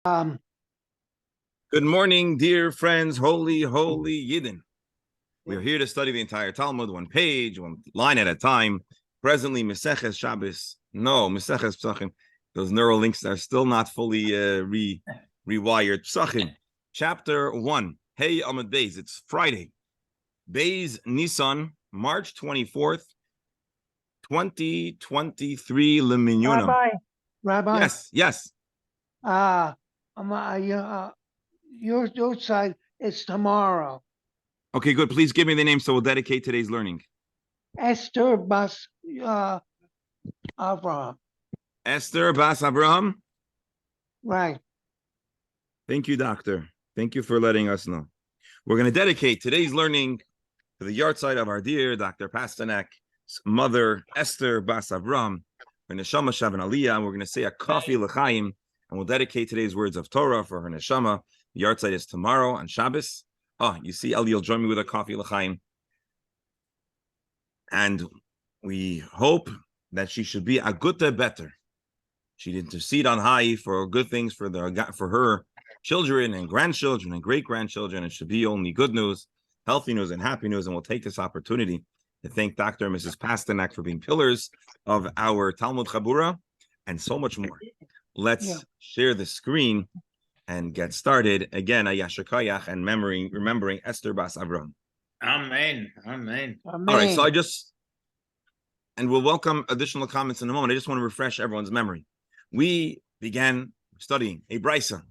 Good morning, dear friends, holy Yidden. We're here to study the entire Talmud, one page, one line at a time. Presently, Meseches Shabbos. No, Meseches Psachim. Those neural links are still not fully rewired. Psachim, chapter 1. Hey, Amud Beis. It's Friday. Beis Nisan, March 24th, 2023, Leminyonam. Rabbi. Yes. Your side is tomorrow. Okay, good. Please give me the name so we'll dedicate today's learning. Esther Bas Avraham. Esther Bas Avraham? Right. Thank you, doctor. Thank you for letting us know. We're going to dedicate today's learning to the yahrzeit of our dear Dr. Pasternak's mother, Esther Bas Avraham. Her neshama shavan aliyah. We're going to say a coffee l'chaim, and we'll dedicate today's words of Torah for her neshama. The yahrzeit is tomorrow on Shabbos. Oh, you see, Eli will join me with a coffee l'chaim. And we hope that she should be a gutta better. She'd intercede on high for good things for her children and grandchildren and great-grandchildren. It should be only good news, healthy news, and happy news. And we'll take this opportunity to thank Dr. and Mrs. Pasternak for being pillars of our Talmud Chabura and so much more. Let's share the screen and get started. Again, Ayasher Kayach and remembering Esther Bas Avraham. Amen. All right, so and we'll welcome additional comments in a moment. I just want to refresh everyone's memory. We began studying a brisa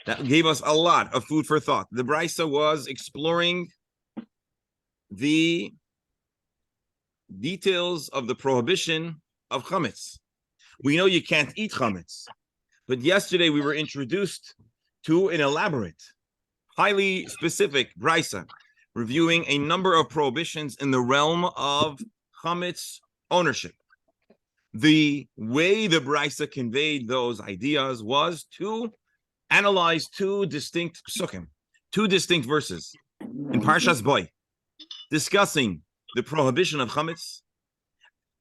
that gave us a lot of food for thought. The brisa was exploring the details of the prohibition of chametz. We know you can't eat chametz, but yesterday we were introduced to an elaborate, highly specific brisa, reviewing a number of prohibitions in the realm of chametz ownership. The way the brisa conveyed those ideas was to analyze two distinct psukim, two distinct verses in Parshas Boy, discussing the prohibition of chametz,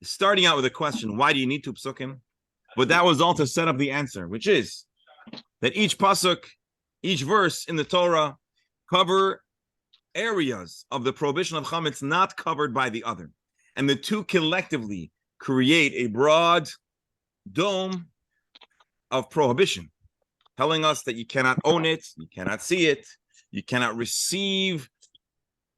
starting out with a question, why do you need two psukim? But that was all to set up the answer, which is that each pasuk, each verse in the Torah cover areas of the prohibition of chametz not covered by the other. And the two collectively create a broad dome of prohibition, telling us that you cannot own it, you cannot see it, you cannot receive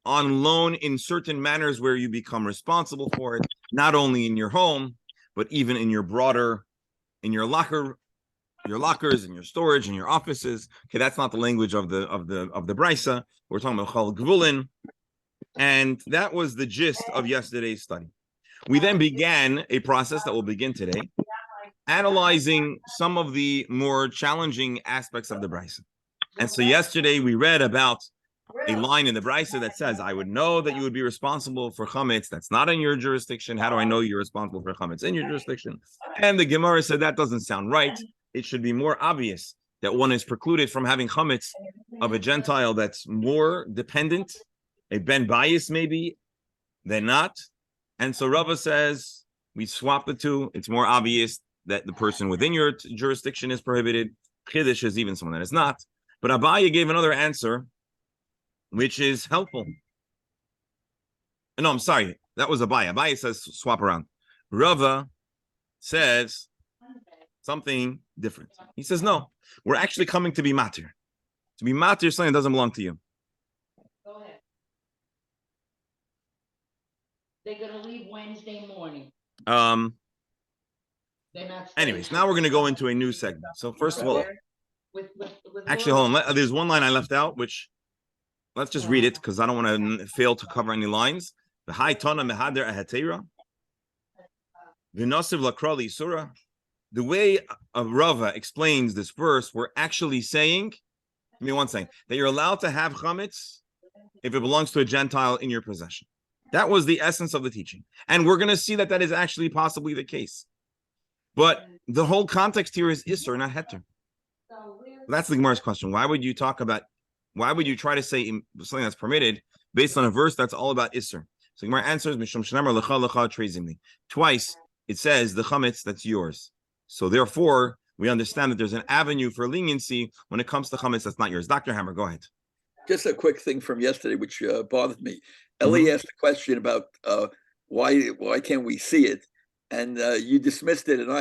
on loan in certain manners where you become responsible for it, not only in your home, but even in your broader, in your lockers, in your storage, in your offices. Okay, that's not the language of the brisa. We're talking about chal gvulin, and that was the gist of yesterday's study. We then began a process that will begin today, analyzing some of the more challenging aspects of the brisa. And so yesterday we read about a line in the brisa that says, I would know that you would be responsible for chametz that's not in your jurisdiction. How do I know you're responsible for chametz in your jurisdiction? And the Gemara said that doesn't sound right. It should be more obvious that one is precluded from having chametz of a Gentile that's more dependent, a ben bias maybe, than not. And so Rava says, we swap the two. It's more obvious that the person within your jurisdiction is prohibited. Chiddush is even someone that is not. But Abaye gave another answer, which is helpful. No, I'm sorry. That was Abaye. Abaye says swap around. Rava says something different. He says, no, we're actually coming to be matir. To be matir is something that doesn't belong to you. Go ahead. They're going to leave Wednesday morning. Anyways, now we're going to go into a new segment. So first of all, actually, hold on. There's one line I left out, which let's just read it because I don't want to fail to cover any lines. The high tana mehader ahatera, v'nosiv lakrali surah. The way Rava explains this verse, we're actually saying, give me one second, that you're allowed to have chametz if it belongs to a Gentile in your possession. That was the essence of the teaching. And we're going to see that that is actually possibly the case. But the whole context here is Isser, not Heter. That's the Gemara's question. Why would you try to say something that's permitted based on a verse that's all about Isser? So Gemara answers, Mishum Shnamar Lecha Lecha Trezimli. Twice it says the chametz that's yours. So therefore, we understand that there's an avenue for leniency when it comes to chametz that's not yours. Dr. Hammer, go ahead. Just a quick thing from yesterday, which bothered me. Ellie asked a question about why can't we see it, and you dismissed it, and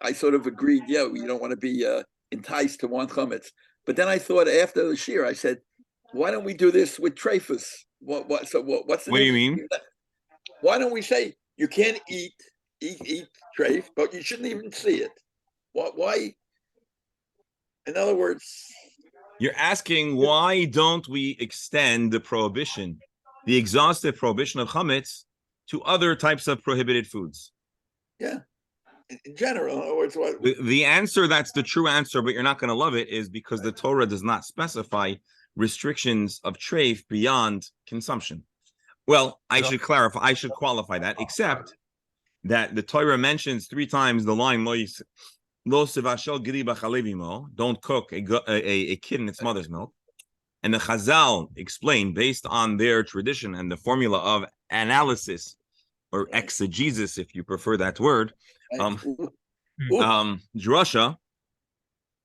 I sort of agreed. Yeah, you don't want to be enticed to want chametz. But then I thought after the shir, I said, why don't we do this with treifus? What's the What do you mean? Why don't we say you can't eat treif, but you shouldn't even see it? Why? In other words, you're asking why don't we extend the prohibition, the exhaustive prohibition of chametz, to other types of prohibited foods? Yeah, in general. In other words, what? The answer that's the true answer, but you're not going to love it, is because the Torah does not specify restrictions of treif beyond consumption. Well, I should qualify that, except that the Torah mentions 3 times the line don't cook a kid in its mother's milk. And the Chazal explain, based on their tradition and the formula of analysis or exegesis, if you prefer that word, drasha,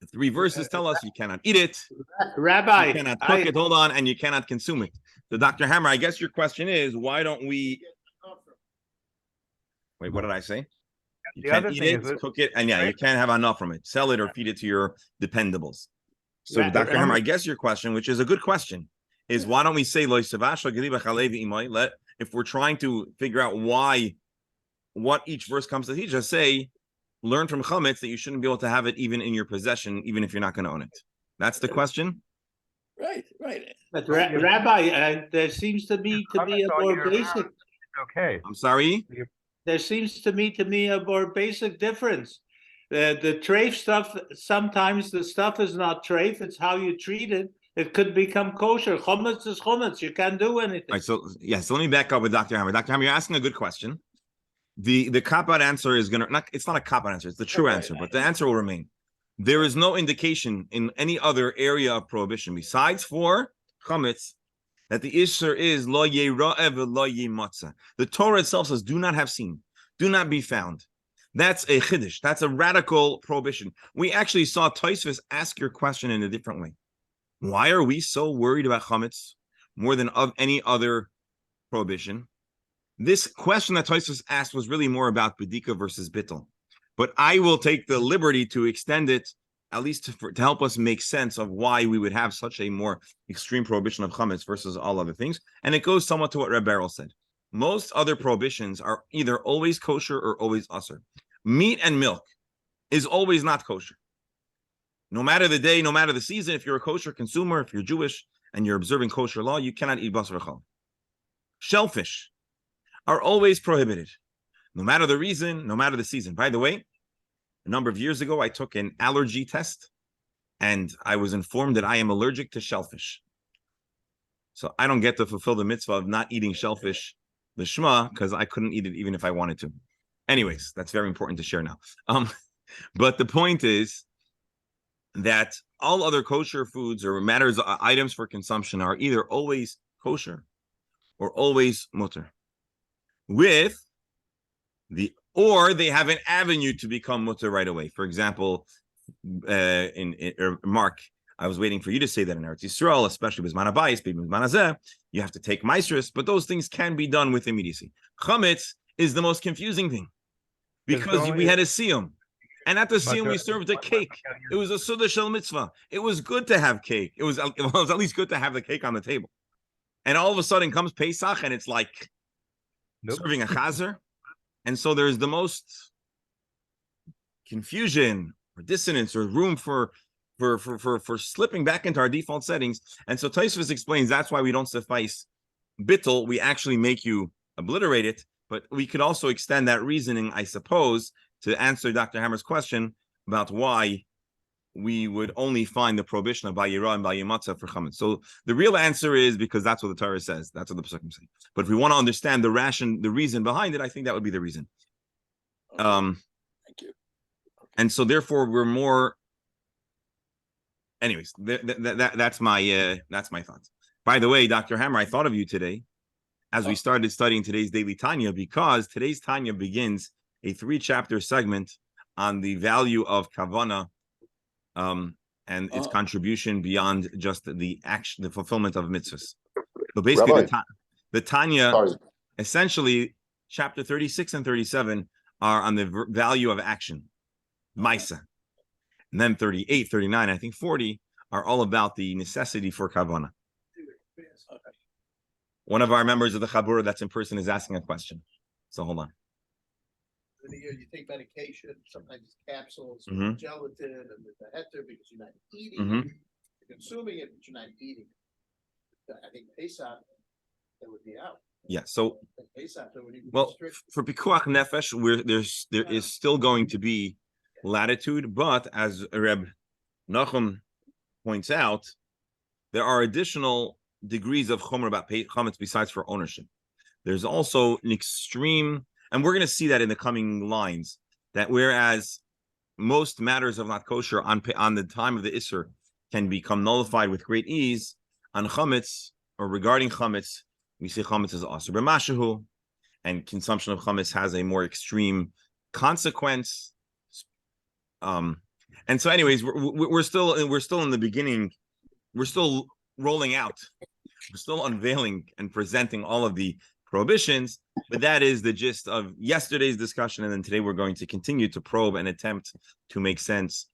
the 3 verses tell us you cannot eat it, Rabbi, you cannot cook it, hold on, and you cannot consume it. So Dr. Hammer, I guess your question is, why don't we... Wait, what did I say? You can't eat it, cook it, and you can't have enough from it. Sell it or feed it to your dependables. So, Dr. Hammer, I guess your question, which is a good question, is why don't we say if we're trying to figure out what each verse comes to teach, just say, learn from chametz that you shouldn't be able to have it even in your possession, even if you're not going to own it. That's the question. Right. But Rabbi, there seems to me to be a more basic. Okay. I'm sorry. There seems to me a more basic difference. The treif stuff, sometimes the stuff is not treif, it's how you treat it. It could become kosher. Chametz is chametz. You can't do anything. All right, so let me back up with Dr. Hammer. Dr. Hammer, you're asking a good question. The cop-out answer is it's not a cop-out answer, it's the true answer, but the answer will remain. There is no indication in any other area of prohibition besides for chametz that the issur is lo yera'eh v'lo yimatzah. The Torah itself says, do not have seen, do not be found. That's a chiddush. That's a radical prohibition. We actually saw Tosfos ask your question in a different way. Why are we so worried about chametz more than of any other prohibition? This question that Tosfos asked was really more about bedika versus bittul. But I will take the liberty to extend it, at least to help us make sense of why we would have such a more extreme prohibition of chametz versus all other things. And it goes somewhat to what Reb Beryl said. Most other prohibitions are either always kosher or always usur. Meat and milk is always not kosher. No matter the day, no matter the season, if you're a kosher consumer, if you're Jewish and you're observing kosher law, you cannot eat basar v'chol. Shellfish are always prohibited, no matter the reason, no matter the season. By the way, a number of years ago, I took an allergy test, and I was informed that I am allergic to shellfish. So I don't get to fulfill the mitzvah of not eating shellfish, the Shema, because I couldn't eat it even if I wanted to. Anyways, that's very important to share now. But the point is that all other kosher foods or items for consumption are either always kosher or always mutter. Or they have an avenue to become mutter right away. For example, Mark, I was waiting for you to say that in Eretz Yisrael, especially with Zman Habayis, with Zman Hazeh, you have to take maestris, but those things can be done with immediacy. Chametz is the most confusing thing because we had a siyum, and at the siyum we served a cake. It was a suda shel mitzvah. It was good to have cake. It was at least good to have the cake on the table. And all of a sudden comes Pesach, and it's like serving a chazer. And so there's the most confusion or dissonance or room for slipping back into our default settings. And so Tosfos explains that's why we don't suffice bittul. We actually make you obliterate it. But we could also extend that reasoning, I suppose, to answer Dr. Hammer's question about why we would only find the prohibition of Bayira and Bayimatzah for chametz. So the real answer is because that's what the Torah says. That's what the Peschim say. But if we want to understand the reason behind it, I think that would be the reason. Thank you. And so therefore we're more. Anyways, that's my thoughts. By the way, Dr. Hammer, I thought of you today as we started studying today's daily Tanya, because today's Tanya begins a 3-chapter segment on the value of kavana and its Oh. contribution beyond just the action, the fulfillment of mitzvahs. So basically, Rabbi. the Tanya, Sorry. essentially, chapter 36 and 37 are on the value of action, Maisa. And then 38, 39, I think 40 are all about the necessity for Kavanah. One of our members of the Chabura that's in person is asking a question. So hold on. In a year, you take medication, sometimes it's capsules, Mhm. gelatin, and the heter because you're not eating Mhm. it. You're consuming it, but you're not eating it. I think Pesach, that would be out. Yeah, so Pesach, that would even be well, strict. for Pikuach Nefesh, there is still going to be latitude, but as Reb Nachum points out, there are additional degrees of chomer about chametz besides for ownership. There's also an extreme, and we're going to see that in the coming lines, that whereas most matters of not kosher on the time of the Isser can become nullified with great ease, on chametz or regarding chametz, we say chametz is asur b'mashahu, and consumption of chametz has a more extreme consequence. And so, anyways, we're still in the beginning. We're still rolling out. We're still unveiling and presenting all of the prohibitions, but that is the gist of yesterday's discussion. And then today we're going to continue to probe and attempt to make sense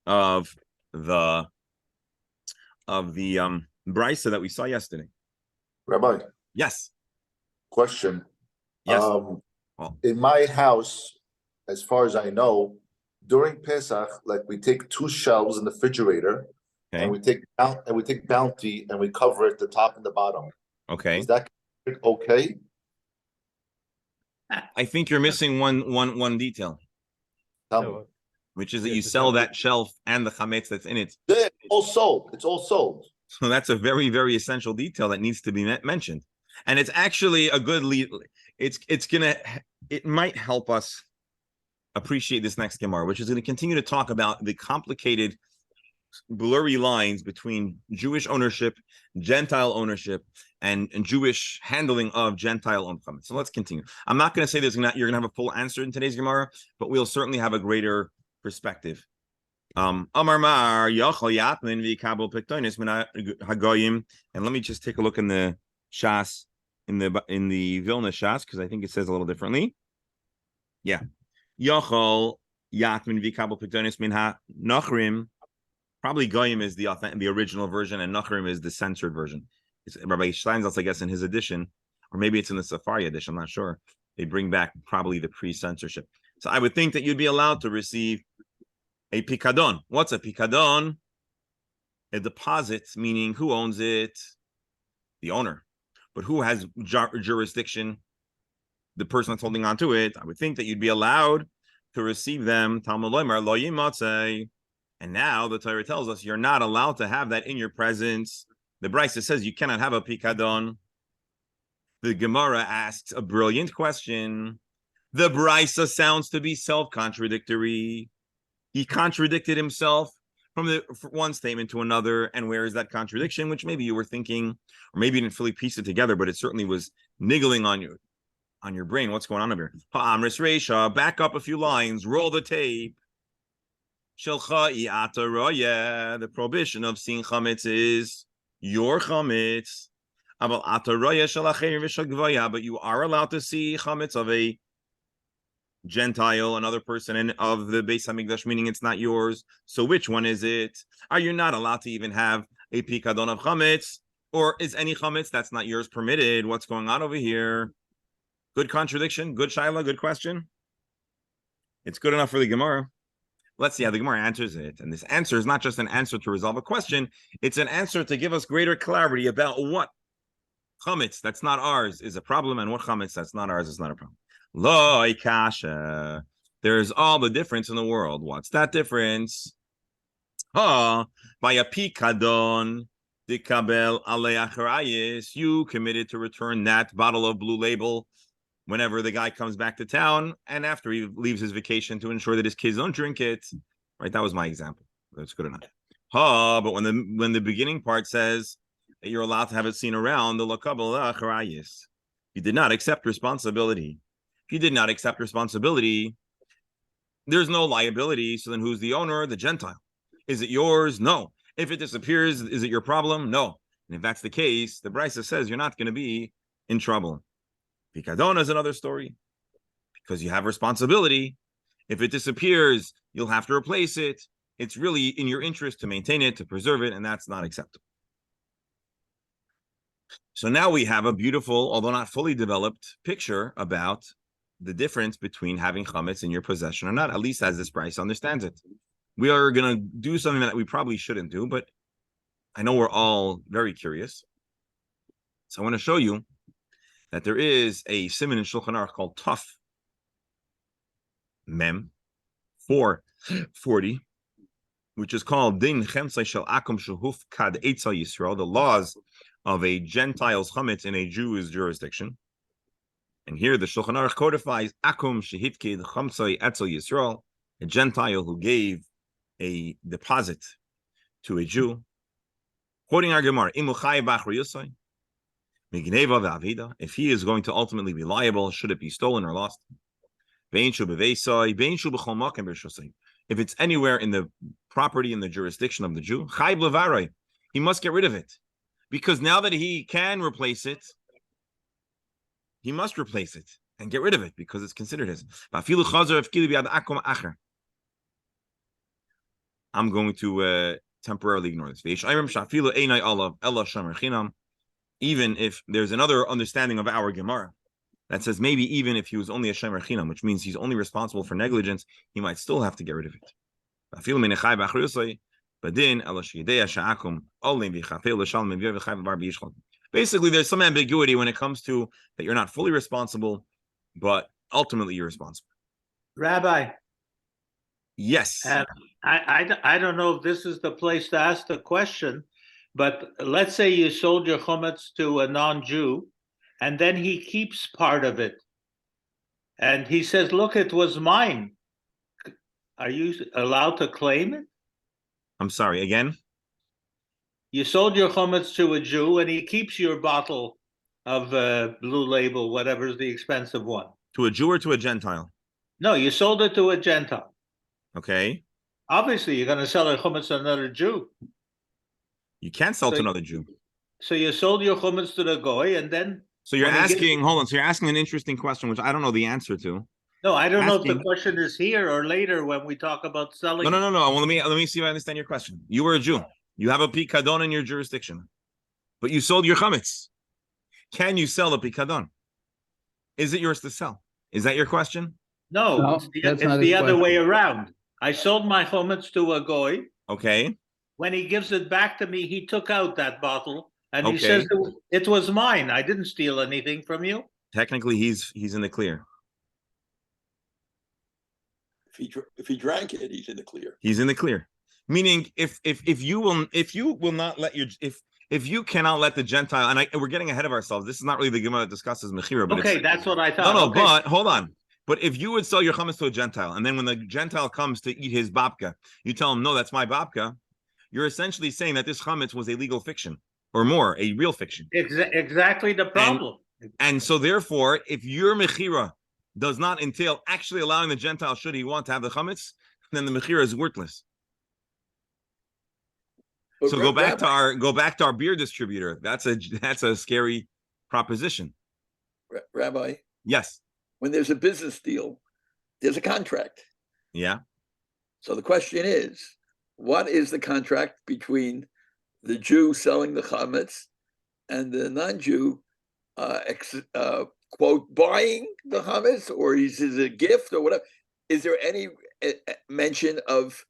of the brisa that we saw yesterday. Rabbi, Yes. question. Yes. Well, in my house, as far as I know, during Pesach, like we take 2 shelves in the refrigerator, Okay. and we take Bounty and we cover it the top and the bottom. Okay. Is that okay? I think you're missing one detail, Tell me. which is that you sell that shelf and the chametz that's in it. It's all sold. It's all sold. So that's a very, very essential detail that needs to be mentioned. And it's actually a good lead. It might help us appreciate this next Gemara, which is going to continue to talk about the complicated, blurry lines between Jewish ownership, Gentile ownership, and Jewish handling of Gentile owned chametz. So let's continue. I'm not going to say you're going to have a full answer in today's Gemara, but we'll certainly have a greater perspective. Amar Mar Yachal Yatmin v'Kabel Pektonis Min Hagoyim, and let me just take a look in the Shas, in the Vilna Shas, because I think it says a little differently. Yeah, Yachal Yatmin v'Kabel Pektonis Min HaNachrim. Probably Goyim is the original version, and Nachrim is the censored version. It's Rabbi Steinsaltz, I guess, in his edition, or maybe it's in the Safari edition. I'm not sure. They bring back probably the pre-censorship. So I would think that you'd be allowed to receive a pikadon. What's a pikadon? A deposit, meaning who owns it? The owner. But who has jurisdiction? The person that's holding on to it. I would think that you'd be allowed to receive them. Talmud Loimer lo yimatzei. And now the Torah tells us you're not allowed to have that in your presence. The Brisa says you cannot have a pikadon. The Gemara asks a brilliant question. The Brisa sounds to be self-contradictory. He contradicted himself from one statement to another. And where is that contradiction? Which maybe you were thinking, or maybe you didn't fully piece it together, but it certainly was niggling on your brain. What's going on over here? Ha'amris Reisha, back up a few lines, roll the tape. The prohibition of seeing chametz is your chametz. But you are allowed to see chametz of a Gentile, another person, and of the Beis Hamikdash, meaning it's not yours. So which one is it? Are you not allowed to even have a pikadon of chametz? Or is any chametz that's not yours permitted? What's going on over here? Good contradiction, good shaila, good question. It's good enough for the Gemara. Let's see how the Gemara answers it. And this answer is not just an answer to resolve a question. It's an answer to give us greater clarity about what chametz that's not ours is a problem and what chametz that's not ours is not a problem. Lo kasha. There's all the difference in the world. What's that difference? By a pikadon, dikabel alei acharayis, you committed to return that bottle of Blue Label whenever the guy comes back to town and after he leaves his vacation to ensure that his kids don't drink it. Right? That was my example. That's good enough. But when the beginning part says that you're allowed to have it seen around, the lakabel acharayis, you did not accept responsibility. If you did not accept responsibility, there's no liability. So then who's the owner? The Gentile. Is it yours? No. If it disappears, is it your problem? No. And if that's the case, the Brisa says you're not going to be in trouble. Pikadon is another story because you have responsibility. If it disappears, you'll have to replace it. It's really in your interest to maintain it, to preserve it, and that's not acceptable. So now we have a beautiful, although not fully developed, picture about the difference between having chametz in your possession or not, at least as this Brisa understands it. We are going to do something that we probably shouldn't do, but I know we're all very curious. So I want to show you that there is a siman in Shulchan Aruch called Tuf Mem 440, which is called Din Chemsai Shel Akum Shehuf Kad Eitza Yisrael, the laws of a Gentile's chametz in a Jewish jurisdiction. And here the Shulchan Aruch codifies Akum Shehifkid Chamsai Etzel Yisrael, a Gentile who gave a deposit to a Jew. Quoting our Gemara, if he is going to ultimately be liable, should it be stolen or lost? If it's anywhere in the property, in the jurisdiction of the Jew, he must get rid of it. Because now that he can replace it, he must replace it and get rid of it because it's considered his. I'm going to temporarily ignore this. Even if there's another understanding of our Gemara that says maybe even if he was only a shemer chinam, which means he's only responsible for negligence, he might still have to get rid of it. Basically, there's some ambiguity when it comes to that you're not fully responsible, but ultimately you're responsible. Rabbi. Yes. I don't know if this is the place to ask the question, but let's say you sold your chametz to a non-Jew, and then he keeps part of it. And he says, look, it was mine. Are you allowed to claim it? I'm sorry, again? You sold your chametz to a Jew, and he keeps your bottle of Blue Label, whatever's the expensive one. To a Jew or to a Gentile? No, you sold it to a Gentile. Okay. Obviously, you're going to sell a chametz to another Jew. You can't sell to another Jew. So you sold your chametz to the goy, and then... So you're asking, hold on, so you're asking an interesting question, which I don't know the answer to. No, I don't know if the question is here or later when we talk about selling. No. Well, let me see if I understand your question. You were a Jew. You have a pikadon in your jurisdiction, but you sold your chametz. Can you sell the pikadon? Is it yours to sell? Is that your question? No, it's the other way around. I sold my chametz to a goy. Okay. When he gives it back to me, he took out that bottle and he says it was mine. I didn't steal anything from you. Technically, he's in the clear. If he drank it, he's in the clear. He's in the clear. Meaning, if you will not let your if you cannot let the Gentile, and we're getting ahead of ourselves. This is not really the Gemara that discusses mechira, but okay, that's what I thought. No, but hold on. But if you would sell your chametz to a Gentile, and then when the Gentile comes to eat his babka, you tell him, no, that's my babka, you're essentially saying that this chametz was a legal fiction, or more, a real fiction. Exactly the problem. And so therefore, if your mechira does not entail actually allowing the Gentile, should he want to have the chametz, then the mechira is worthless. But so go back to our beer distributor. That's a scary proposition. Rabbi? Yes. When there's a business deal, there's a contract. Yeah. So the question is, what is the contract between the Jew selling the chametz and the non-Jew, quote, buying the chametz, or is it a gift or whatever? Is there any mention of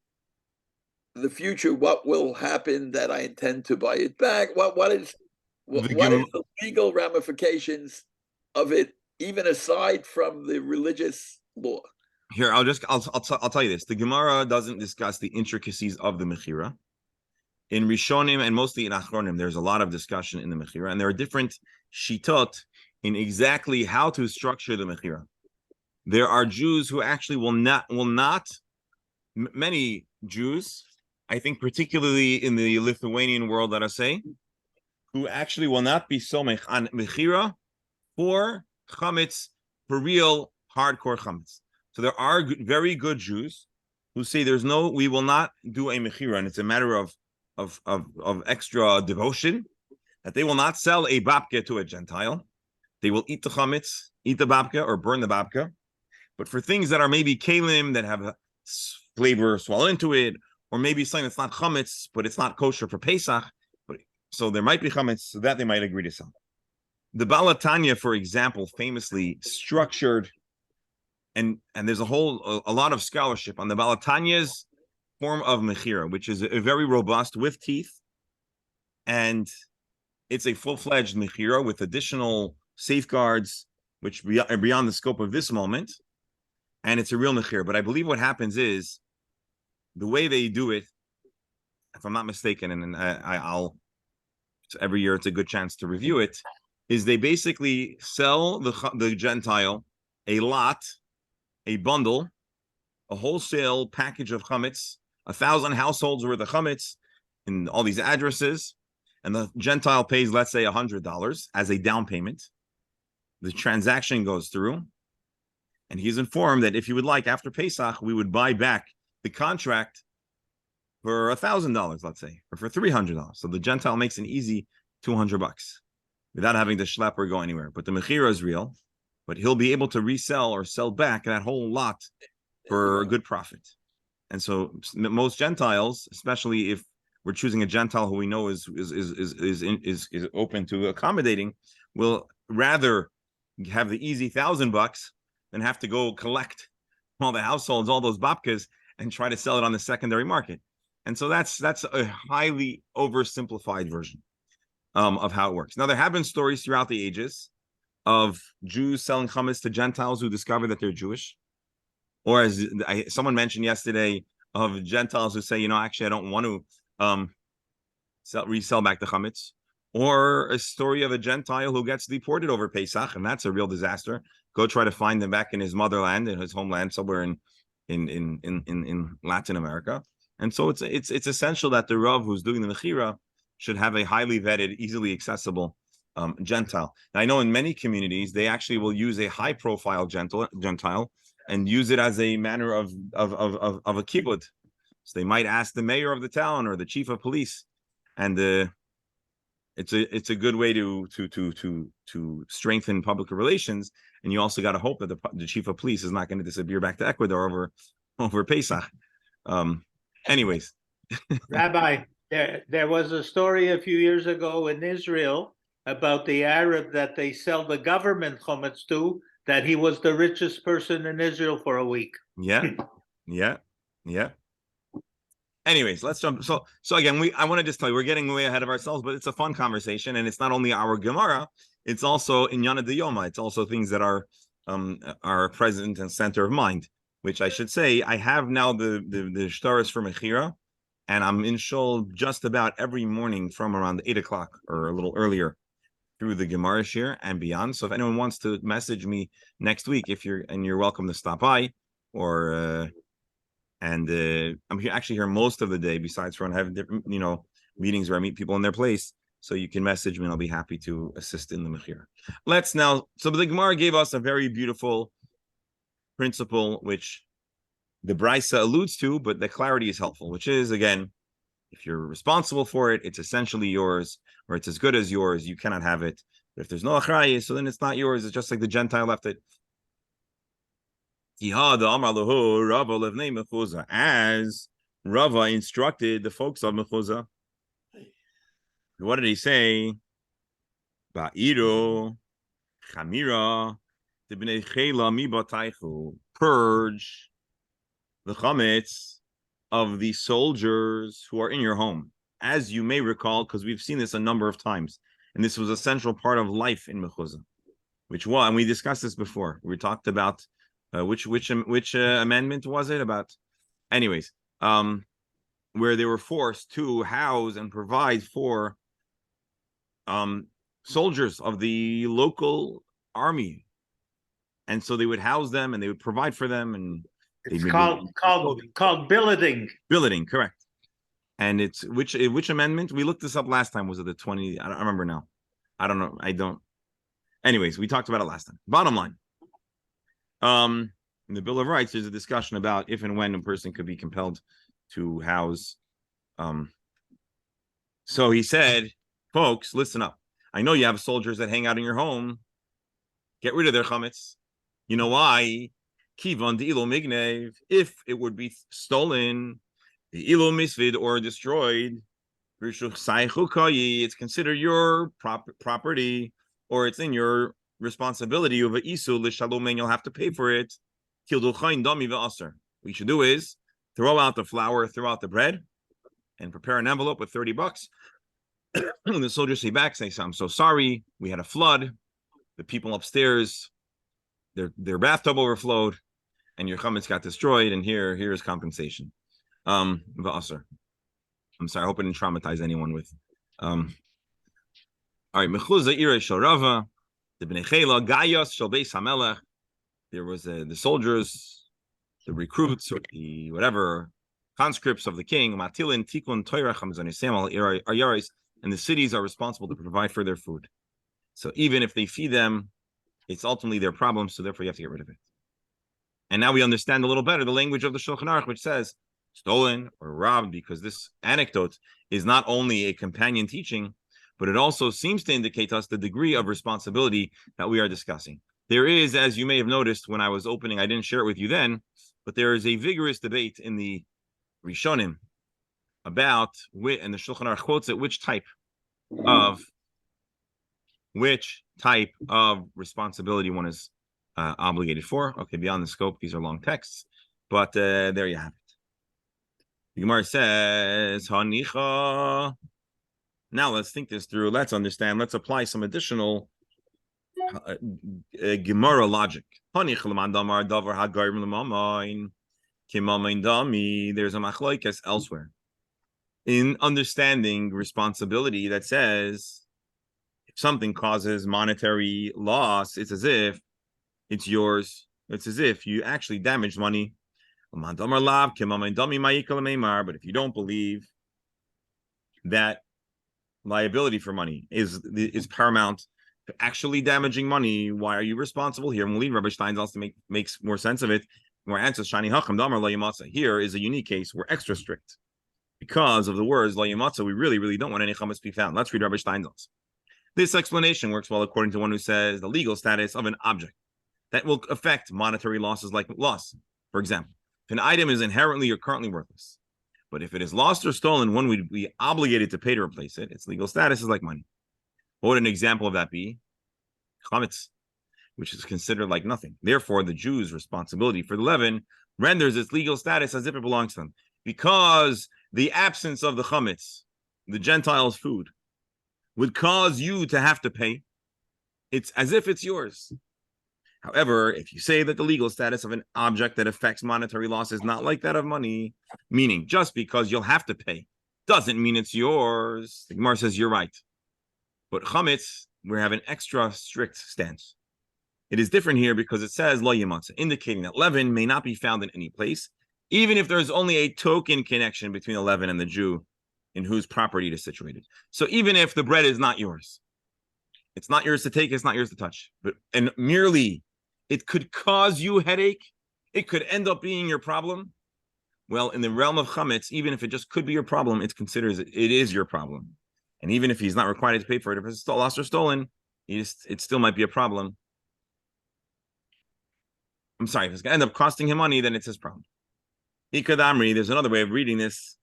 the future? What will happen that I intend to buy it back? What is the legal ramifications of it, even aside from the religious law? Here, I'll tell you this. The Gemara doesn't discuss the intricacies of the mechira. In Rishonim and mostly in Achronim, there's a lot of discussion in the mechira, and there are different shitot in exactly how to structure the mechira. There are Jews who actually will not. Many Jews, I think, particularly in the Lithuanian world, let us say, who actually will not be somech on mechira for chametz, for real hardcore chametz. So there are very good Jews who say we will not do a mechira, and it's a matter of extra devotion, that they will not sell a babka to a Gentile. They will eat the chametz, eat the babka, or burn the babka. But for things that are maybe kalim that have a flavor swallowed into it, or maybe something that's not chametz, but it's not kosher for Pesach, so there might be chametz, so that they might agree to sell. The Baal HaTanya, for example, famously structured, and there's a lot of scholarship on the Baal HaTanya's form of mechira, which is a very robust with teeth, and it's a full-fledged mechira with additional safeguards, which are beyond the scope of this moment, and it's a real mechira. But I believe what happens is the way they do it, if I'm not mistaken, and I'll every year it's a good chance to review it, is they basically sell the Gentile a lot, a bundle, a wholesale package of chametz, 1,000 households worth of chametz in all these addresses, and the Gentile pays, let's say, $100 as a down payment. The transaction goes through, and he's informed that if he would like, after Pesach, we would buy back the contract for $1,000, let's say, or for $300. So the Gentile makes an easy $200 without having to schlep or go anywhere. But the mechira is real, but he'll be able to resell or sell back that whole lot for a good profit. And so most Gentiles, especially if we're choosing a Gentile who we know is open to accommodating, will rather have the easy $1,000 than have to go collect all the households, all those babkas, and try to sell it on the secondary market. And so that's a highly oversimplified version of how it works. Now, there have been stories throughout the ages of Jews selling chametz to Gentiles who discover that they're Jewish. Or as someone mentioned yesterday, of Gentiles who say, actually, I don't want to resell back the chametz. Or a story of a Gentile who gets deported over Pesach, and that's a real disaster. Go try to find him back in his motherland, in his homeland, somewhere in Latin America. And so it's essential that the Rav who's doing the mechira should have a highly vetted, easily accessible Gentile. Now, I know in many communities they actually will use a high-profile Gentile and use it as a manner of a kibbud. So they might ask the mayor of the town or the chief of police, and it's a good way to strengthen public relations. And you also got to hope that the chief of police is not going to disappear back to Ecuador over Pesach. Anyways, Rabbi, there was a story a few years ago in Israel about the Arab that they sell the government chametz to, that he was the richest person in Israel for a week. Yeah. Anyways, let's jump. So again, I want to just tell you, we're getting way ahead of ourselves, but it's a fun conversation, and it's not only our Gemara, it's also Inyana de Yoma. It's also things that are present and center of mind. Which I should say, I have now the shtaris for mechira, and I'm in shul just about every morning from around 8 o'clock or a little earlier through the Gemara shir and beyond. So if anyone wants to message me next week, you're welcome to stop by, or I'm actually here most of the day. Besides when I have different meetings where I meet people in their place, so you can message me and I'll be happy to assist in the mechira. So the Gemara gave us a very beautiful principle, which the Brisa alludes to, but the clarity is helpful, which is, again, if you're responsible for it, it's essentially yours, or it's as good as yours, you cannot have it. But if there's no achrayis, so then it's not yours. It's just like the Gentile left it. As Rava instructed the folks of Mechuzah, what did he say? Ba'iru, Chamira, purge the chametz of the soldiers who are in your home. As you may recall, because we've seen this a number of times, and this was a central part of life in Mechuzah, and we discussed this before. We talked about which amendment was it about? Anyways, where they were forced to house and provide for soldiers of the local army. And so they would house them and they would provide for them, and it's called billeting. Billeting, correct. And it's which amendment? We looked this up last time. Was it the 20? I don't remember now. I don't know. Anyways, we talked about it last time. Bottom line. in the Bill of Rights, there's a discussion about if and when a person could be compelled to house. So he said, folks, listen up. I know you have soldiers that hang out in your home. Get rid of their chametz. You know why? Kivan the ilo mignev. If it would be stolen, the ilo misvid or destroyed, it's considered your property, or it's in your responsibility of isu l'shalom, and you'll have to pay for it. What you should do is throw out the flour, throw out the bread, and prepare an envelope with $30. When the soldiers say back, say, I'm so sorry, we had a flood, the people upstairs, their bathtub overflowed, and your chametz got destroyed, and here is compensation. V'aser. I'm sorry, I hope I didn't traumatize anyone with. All right, Mechuzah Ire Shel Rava, the Bnei Chela, Gaios Shel Beis HaMelech. There was the soldiers, the recruits, or the whatever conscripts of the king. Matilin Tikun Torah Chamzonisem Al Ayaris, and the cities are responsible to provide for their food. So even if they feed them, it's ultimately their problem. So therefore, you have to get rid of it. And now we understand a little better the language of the Shulchan Aruch, which says stolen or robbed, because this anecdote is not only a companion teaching, but it also seems to indicate to us the degree of responsibility that we are discussing. There is, as you may have noticed when I was opening, I didn't share it with you then, but there is a vigorous debate in the Rishonim about, and the Shulchan Aruch quotes it, which type of responsibility one is obligated for. Okay, beyond the scope, these are long texts, but there you have it. The Gemara says, Hanicha. Now let's think this through. Let's understand. Let's apply some additional Gemara logic. There's a machlokes elsewhere in understanding responsibility that says if something causes monetary loss, it's as if it's yours. It's as if you actually damaged money. But if you don't believe that liability for money is paramount to actually damaging money, why are you responsible here? And we'll leave Rabbi Steinsaltz to makes more sense of it. More answers. Here is a unique case. We're extra strict because of the words lo yimatza. We really don't want any chametz to be found. Let's read Rabbi Steinsaltz. This explanation works well according to one who says the legal status of an object that will affect monetary losses like loss. For example, if an item is inherently or currently worthless, but if it is lost or stolen, one would be obligated to pay to replace it. Its legal status is like money. What would an example of that be? Chametz, which is considered like nothing. Therefore, the Jews' responsibility for the leaven renders its legal status as if it belongs to them. Because the absence of the chametz, the Gentiles' food, would cause you to have to pay. It's as if it's yours. However, if you say that the legal status of an object that affects monetary loss is not like that of money, meaning just because you'll have to pay doesn't mean it's yours, the Gemara says you're right. But chametz, we have an extra strict stance. It is different here because it says lo yimatza, indicating that leaven may not be found in any place, even if there's only a token connection between the leaven and the Jew in whose property it is situated. So even if the bread is not yours, it's not yours to take, it's not yours to touch, and merely it could cause you headache, it could end up being your problem. Well, in the realm of chametz, even if it just could be your problem, it is your problem. And even if he's not required to pay for it, if it's lost or stolen, it still might be a problem. I'm sorry, if it's going to end up costing him money, then it's his problem. Ikadamri, there's another way of reading this,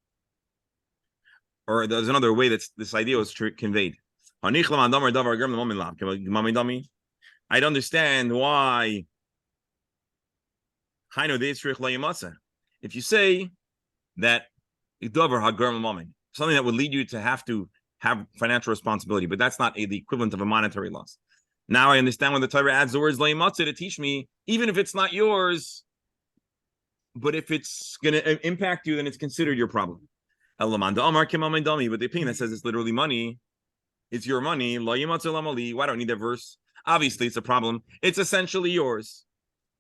or there's another way that this idea was conveyed. I'd understand why. If you say that something that would lead you to have financial responsibility, but that's not the equivalent of a monetary loss. Now I understand when the Torah adds the words to teach me, even if it's not yours, but if it's going to impact you, then it's considered your problem. But the opinion that says it's literally money, it's your money. Why don't I need that verse? Obviously, it's a problem. It's essentially yours.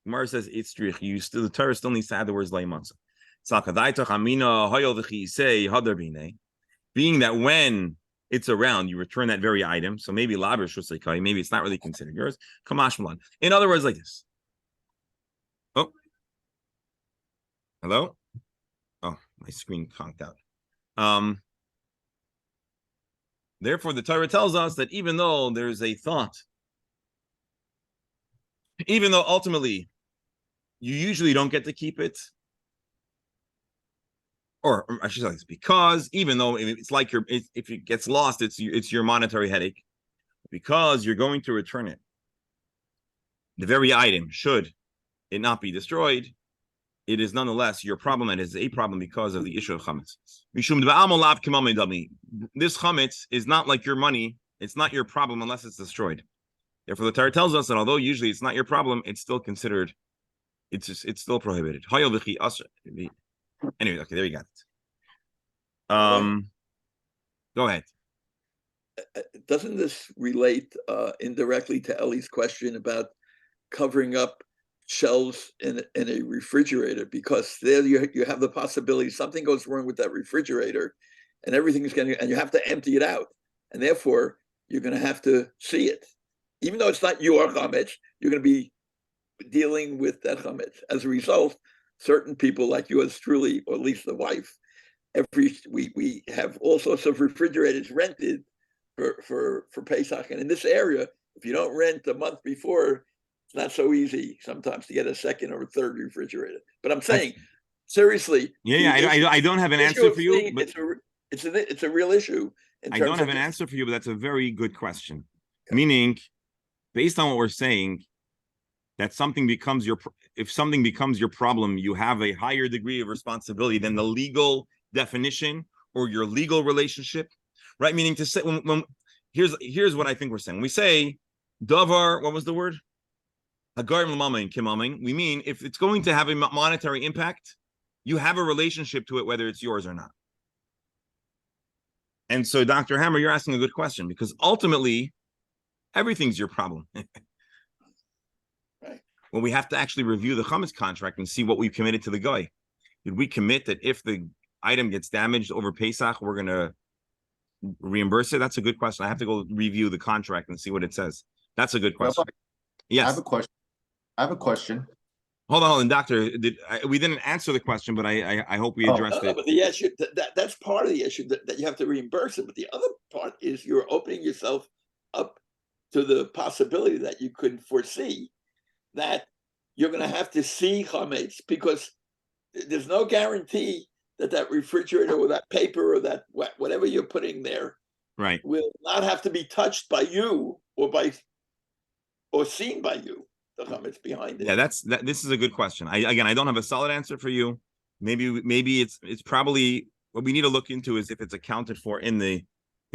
Gemara says it's strich. The Torah still needs to add the words la'imatza. Being that when it's around, you return that very item. So maybe laber shusaykai, maybe it's not really considered yours. Kamash malan. In other words, like this. Oh, Hello? Oh, my screen conked out. Therefore, the Torah tells us that even though there's a thought, even though ultimately you usually don't get to keep it, or I should say this, because even though it's like if it gets lost, it's your monetary headache, because you're going to return it. The very item, should it not be destroyed, it is nonetheless your problem, and it is a problem because of the issue of chametz. This chametz is not like your money; it's not your problem unless it's destroyed. Therefore, the Torah tells us that although usually it's not your problem, it's still considered, it's still prohibited. Anyway, okay, there you got it. Go ahead. Doesn't this relate indirectly to Ellie's question about covering up shelves in a refrigerator? Because there you have the possibility something goes wrong with that refrigerator, and everything's and you have to empty it out, and therefore you're going to have to see it, even though it's not your chametz. You're going to be dealing with that chametz. As a result, certain people like yours truly, or at least the wife, we have all sorts of refrigerators rented for Pesach, and in this area, if you don't rent a month before, it's not so easy sometimes to get a second or a third refrigerator. But I'm saying, seriously, I don't have an answer for you, but it's a real issue. I don't have an answer for you, but that's a very good question. Okay. Meaning, based on what we're saying, that something becomes if something becomes your problem, you have a higher degree of responsibility than the legal definition or your legal relationship, right? Meaning to say, when here's what I think we're saying. When we say davar, what was the word? We mean if it's going to have a monetary impact, you have a relationship to it, whether it's yours or not. And so, Dr. Hammer, you're asking a good question, because ultimately, everything's your problem. Right. Well, we have to actually review the chametz contract and see what we've committed to the guy. Did we commit that if the item gets damaged over Pesach, we're going to reimburse it? That's a good question. I have to go review the contract and see what it says. That's a good question. Rabbi, yes. I have a question. Hold on, Doctor. We didn't answer the question, but I hope we addressed it. But the issue that's part of the issue that you have to reimburse it. But the other part is you're opening yourself up to the possibility that you couldn't foresee that you're going to have to see chametz, because there's no guarantee that refrigerator or that paper or that whatever you're putting there, right, will not have to be touched by you or seen by you. The chametz behind it. Yeah, this is a good question. I don't have a solid answer for you. Maybe it's probably what we need to look into is if it's accounted for in the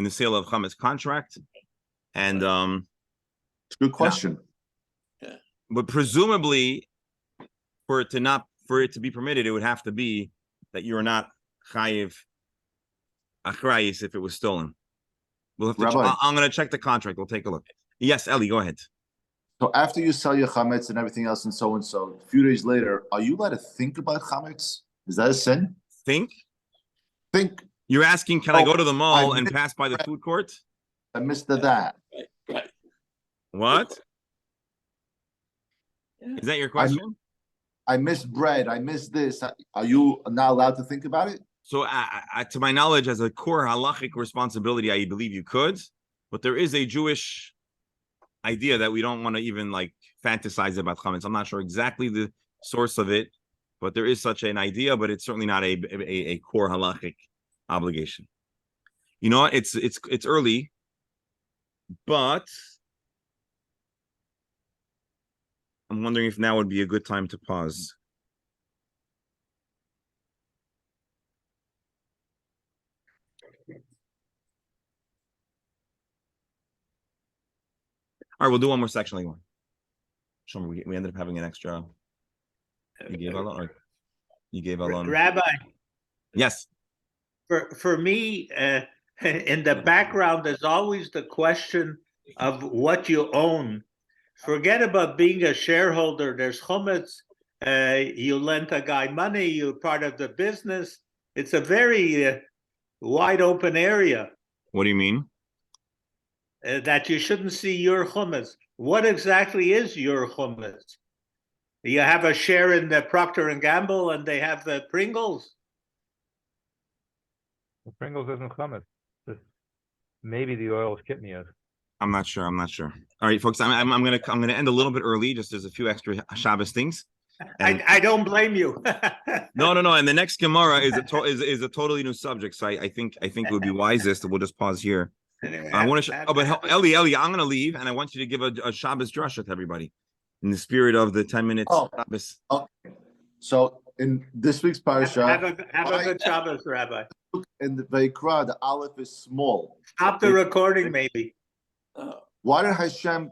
sale of chametz contract, and it's a good question. Yeah. But presumably, for it to be permitted, it would have to be that you are not chayiv achrayis if it was stolen. We'll have to. Rabbi, I'm going to check the contract. We'll take a look. Yes, Ellie, go ahead. So after you sell your chametz and everything else and so, a few days later, are you allowed to think about chametz? Is that a sin? Think? You're asking, can I go to the mall and pass by the food court? I missed that. Right. What? Yeah. Is that your question? I missed bread. I missed this. Are you not allowed to think about it? So, to my knowledge, as a core halachic responsibility, I believe you could, but there is a Jewish idea that we don't want to even fantasize about chametz. I'm not sure exactly the source of it, but there is such an idea, but it's certainly not a core halachic obligation. You know what? It's early, but I'm wondering if now would be a good time to pause. All right, we'll do one more section like one. Shomer, we ended up having an extra. You gave Alon, or you gave Alon? Rabbi. Yes. For me, in the background, there's always the question of what you own. Forget about being a shareholder. There's chametz. You lent a guy money. You're part of the business. It's a very wide open area. What do you mean? That you shouldn't see your chametz. What exactly is your chametz? You have a share in the Procter and Gamble, and they have the Pringles. The Pringles isn't chametz. Maybe the oil is kitniyos. I'm not sure. All right, folks. I'm gonna end a little bit early. Just there's a few extra Shabbos things. And I don't blame you. no. And the next Gemara is a totally new subject. So I think it would be wisest. We'll just pause here. Anyway, I want to. But Ellie, I'm gonna leave, and I want you to give a Shabbos drasha to everybody, in the spirit of the 10 minutes Shabbos. Okay. So in this week's parasha, have a good Shabbos, Rabbi. in the Vayikra, the aleph is small. Stop the recording, maybe. Why did Hashem?